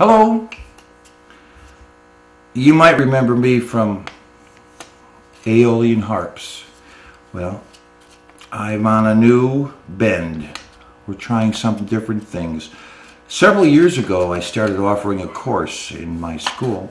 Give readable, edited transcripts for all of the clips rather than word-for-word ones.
Hello. You might remember me from Aeolian harps. Well, I'm on a new bend. We're trying some different things. Several years ago, I started offering a course in my school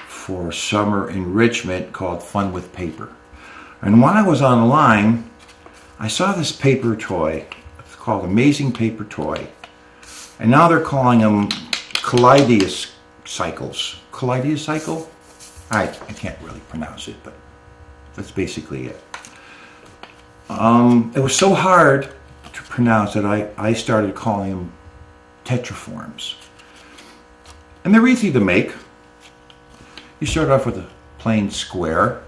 for summer enrichment called Fun with Paper. And while I was online, I saw this paper toy. It's called Amazing Paper Toy. And now they're calling them Kaleidocycles. Kaleidocycle? I can't really pronounce it, but that's basically it. It was so hard to pronounce that I started calling them Tetraforms. And they're easy to make. You start off with a plain square,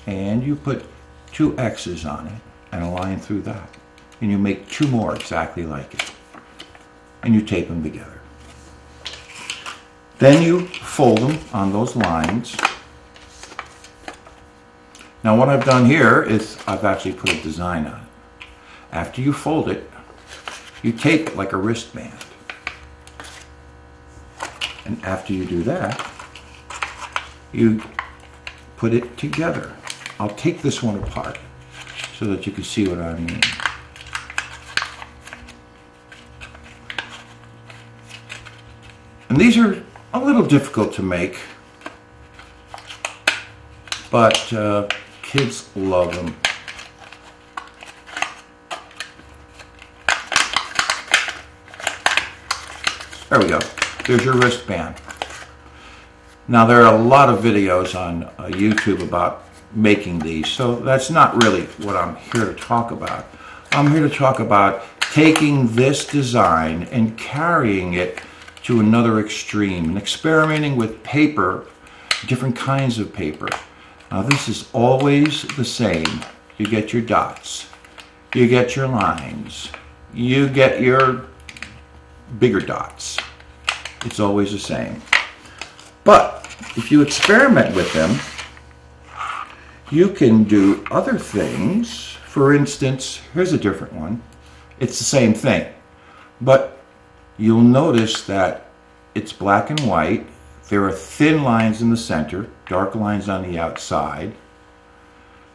and you put two X's on it and a line through that. And you make two more exactly like it. And you tape them together. Then you fold them on those lines. Now what I've done here is I've actually put a design on it. After you fold it, you tape it like a wristband. And after you do that, you put it together. I'll take this one apart so that you can see what I mean. And these are a little difficult to make, but kids love them. There we go. There's your wristband. Now there are a lot of videos on YouTube about making these, so that's not really what I'm here to talk about. I'm here to talk about taking this design and carrying it to another extreme and experimenting with paper, different kinds of paper. Now this is always the same. You get your dots, you get your lines, you get your bigger dots. It's always the same. But if you experiment with them, you can do other things. For instance, here's a different one. It's the same thing, but you'll notice that it's black and white. There are thin lines in the center, dark lines on the outside.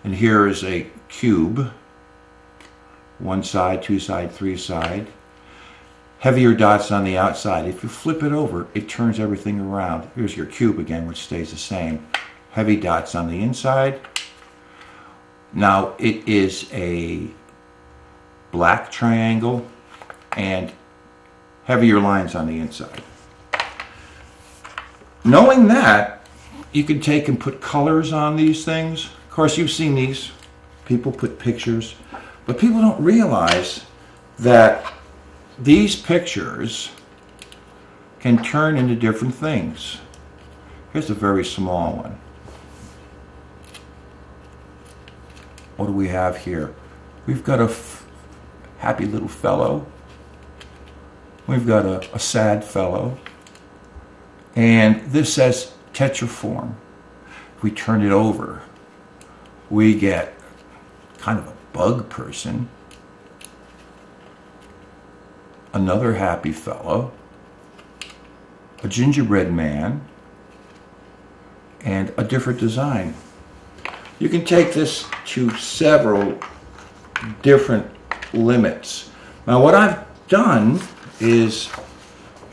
And here is a cube. One side, two side, three side. Heavier dots on the outside. If you flip it over, it turns everything around. Here's your cube again, which stays the same. Heavy dots on the inside. Now it is a black triangle and heavier lines on the inside. Knowing that, you can take and put colors on these things. Of course, you've seen these. People put pictures. But people don't realize that these pictures can turn into different things. Here's a very small one. What do we have here? We've got a happy little fellow. We've got a sad fellow. And this says Tetraform. If we turn it over, we get kind of a bug person. Another happy fellow. A gingerbread man. And a different design. You can take this to several different limits. Now what I've done is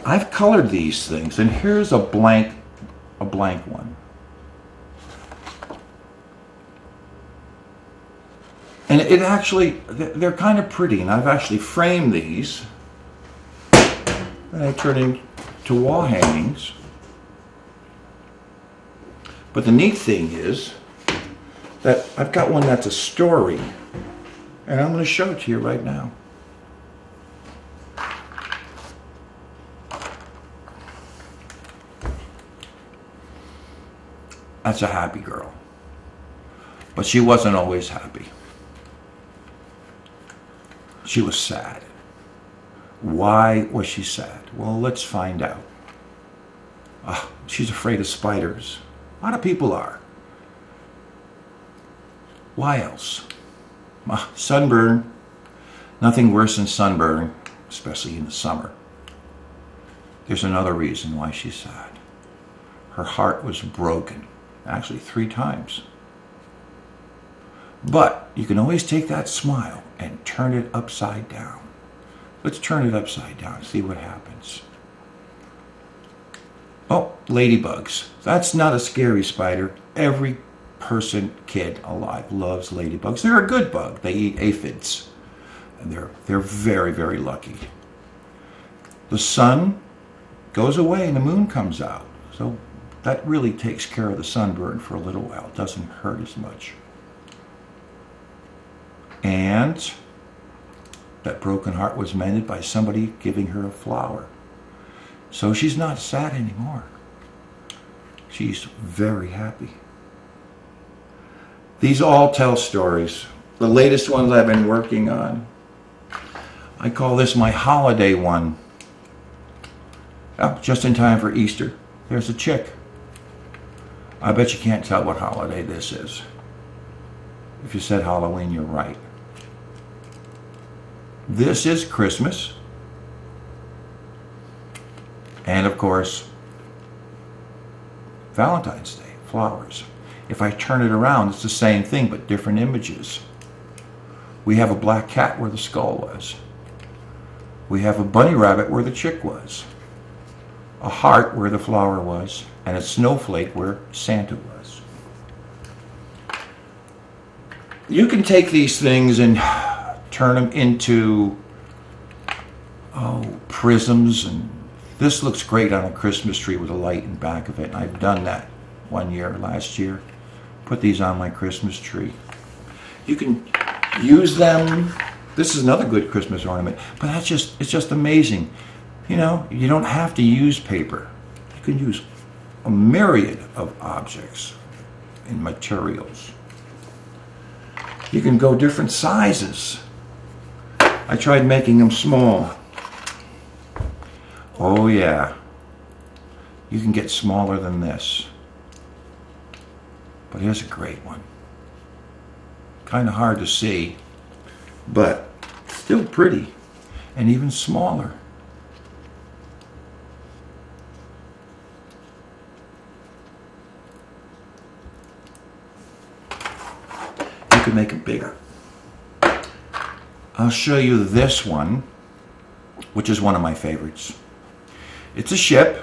I've colored these things, and here's a blank one. And it actually, they're kind of pretty, and I've actually framed these, and I turn into wall hangings. But the neat thing is that I've got one that's a story, and I'm going to show it to you right now. That's a happy girl. But she wasn't always happy. She was sad. Why was she sad? Well, let's find out. She's afraid of spiders. A lot of people are. Why else? Sunburn. Nothing worse than sunburn, especially in the summer. there's another reason why she's sad. Her heart was broken, actually 3 times. But you can always take that smile and turn it upside down. Let's turn it upside down, see what happens. Oh, ladybugs. That's not a scary spider. Every person, kid alive loves ladybugs. They're a good bug. They eat aphids. And they're very, very lucky. The sun goes away and the moon comes out. So that really takes care of the sunburn for a little while. It doesn't hurt as much. And that broken heart was mended by somebody giving her a flower. So she's not sad anymore. She's very happy. These all tell stories. The latest ones I've been working on, I call this my holiday one. Oh, just in time for Easter. There's a chick. I bet you can't tell what holiday this is. If you said Halloween, you're right. This is Christmas. And of course, Valentine's Day, flowers. If I turn it around, it's the same thing, but different images. We have a black cat where the skull was. We have a bunny rabbit where the chick was. A heart where the flower was, and a snowflake where Santa was. You can take these things and turn them into prisms, and this looks great on a Christmas tree with a light in back of it. And I've done that last year. Put these on my Christmas tree. You can use them. This is another good Christmas ornament, but it's just amazing. You know, you don't have to use paper. You can use a myriad of objects and materials. You can go different sizes. I tried making them small. Oh yeah. You can get smaller than this. But here's a great one. Kind of hard to see, but still pretty, and even smaller. You can make it bigger. I'll show you this one, which is one of my favorites. It's a ship,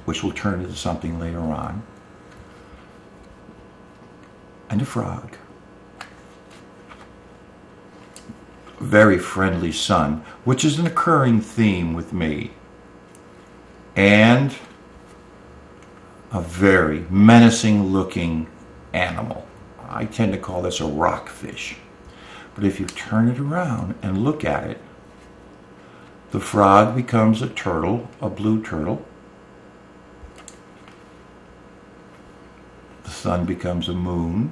which will turn into something later on, and a frog. A very friendly sun, which is an occurring theme with me, and a very menacing looking animal. I tend to call this a rockfish. But if you turn it around and look at it, the frog becomes a turtle, a blue turtle. The sun becomes a moon.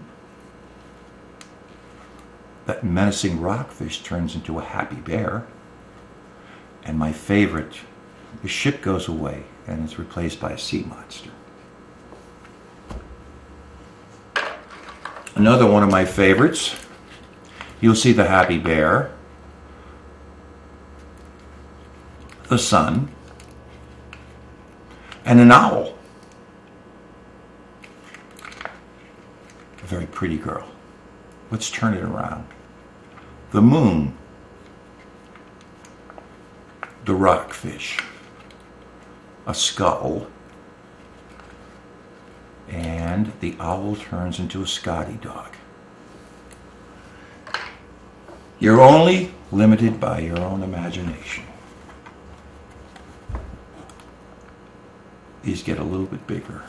That menacing rockfish turns into a happy bear. And my favorite, the ship goes away and is replaced by a sea monster. Another one of my favorites, you'll see the happy bear, the sun, and an owl. A very pretty girl. Let's turn it around. The moon, the rockfish, a skull, and the owl turns into a Scotty dog. You're only limited by your own imagination. These get a little bit bigger.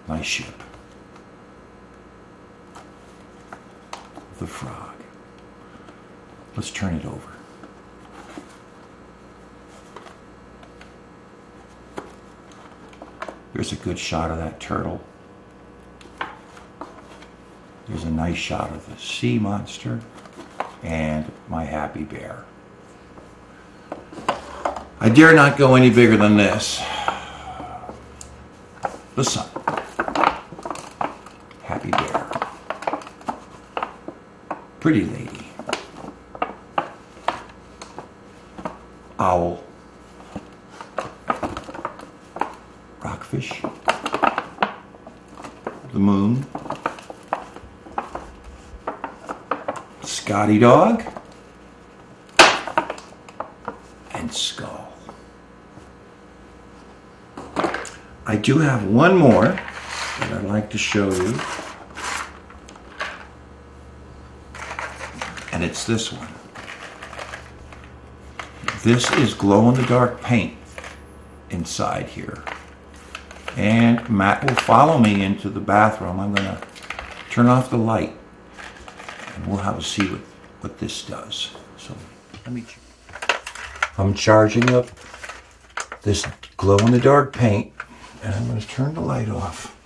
Nice ship. The frog. Let's turn it over. Here's a good shot of that turtle. Here's a nice shot of the sea monster and my happy bear. I dare not go any bigger than this. The sun. Happy bear. Pretty lady. Owl. Rockfish. The moon. Scotty dog. And skull. I do have one more that I'd like to show you. And it's this one. This is glow-in-the-dark paint inside here. And Matt will follow me into the bathroom. I'm going to turn off the light and we'll have a see what this does. So let me. I'm charging up this glow-in-the-dark paint and I'm going to turn the light off.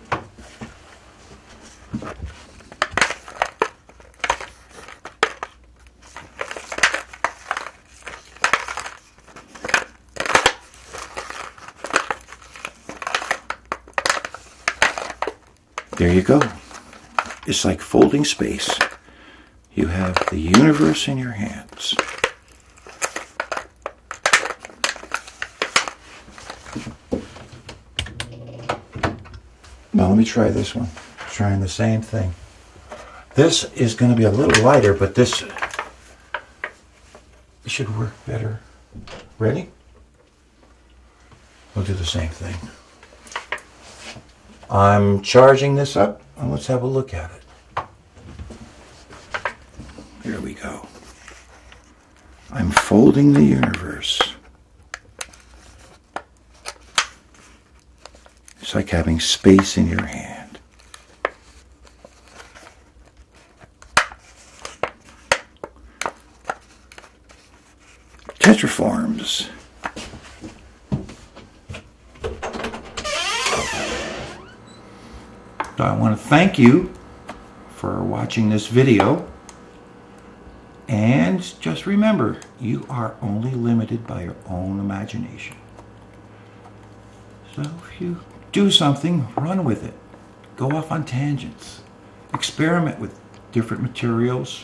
There you go. It's like folding space. You have the universe in your hands. Now let me try this one. I'm trying the same thing. This is going to be a little lighter, but this should work better. Ready? We'll do the same thing. I'm charging this up, and let's have a look at it. Here we go. I'm folding the universe. It's like having space in your hand. Tetraforms. So I want to thank you for watching this video, and just remember, you are only limited by your own imagination. So if you do something, run with it. Go off on tangents. Experiment with different materials.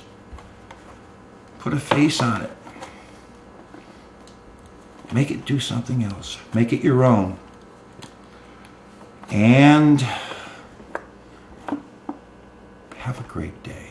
Put a face on it. Make it do something else. Make it your own. And have a great day.